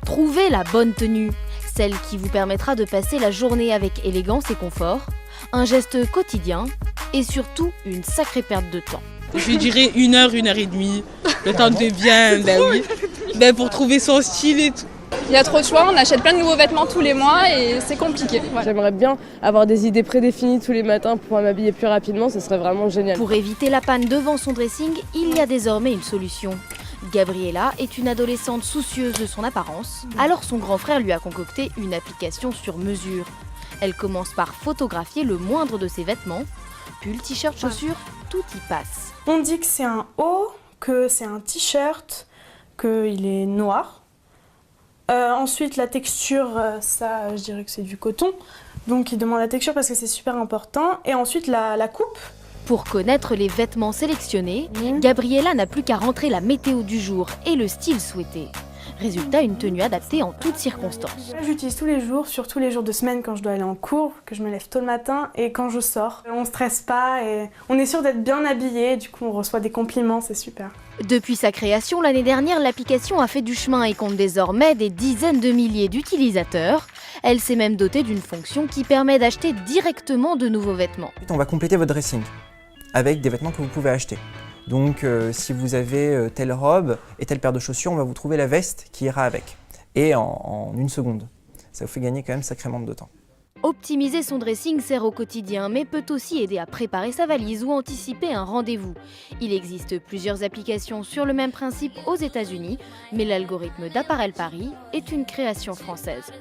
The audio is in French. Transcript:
Trouvez la bonne tenue, celle qui vous permettra de passer la journée avec élégance et confort, un geste quotidien et surtout une sacrée perte de temps. Je dirais 1 heure, 1 heure et demie, le temps de bien, pour trouver son style et tout. Il y a trop de choix, on achète plein de nouveaux vêtements tous les mois et c'est compliqué. Voilà. J'aimerais bien avoir des idées prédéfinies tous les matins pour pouvoir m'habiller plus rapidement, ce serait vraiment génial. Pour éviter la panne devant son dressing, il y a désormais une solution. Gabriella est une adolescente soucieuse de son apparence, alors son grand frère lui a concocté une application sur mesure. Elle commence par photographier le moindre de ses vêtements, pull, t-shirt, chaussures, tout y passe. On dit que c'est un haut, que c'est un t-shirt, qu'il est noir. Ensuite, la texture, ça, je dirais que c'est du coton. Donc, il demande la texture parce que c'est super important. Et ensuite, la coupe. Pour connaître les vêtements sélectionnés, Gabriella n'a plus qu'à rentrer la météo du jour et le style souhaité. Résultat, une tenue adaptée en toutes circonstances. J'utilise tous les jours, sur tous les jours de semaine quand je dois aller en cours, que je me lève tôt le matin et quand je sors. On ne stresse pas et on est sûr d'être bien habillé, du coup on reçoit des compliments, c'est super. Depuis sa création l'année dernière, l'application a fait du chemin et compte désormais des dizaines de milliers d'utilisateurs. Elle s'est même dotée d'une fonction qui permet d'acheter directement de nouveaux vêtements. On va compléter votre dressing avec des vêtements que vous pouvez acheter. Donc si vous avez telle robe et telle paire de chaussures, on va vous trouver la veste qui ira avec. Et en 1 seconde. Ça vous fait gagner quand même sacrément de temps. Optimiser son dressing sert au quotidien, mais peut aussi aider à préparer sa valise ou anticiper un rendez-vous. Il existe plusieurs applications sur le même principe aux États-Unis, mais l'algorithme d'Apparel Paris est une création française.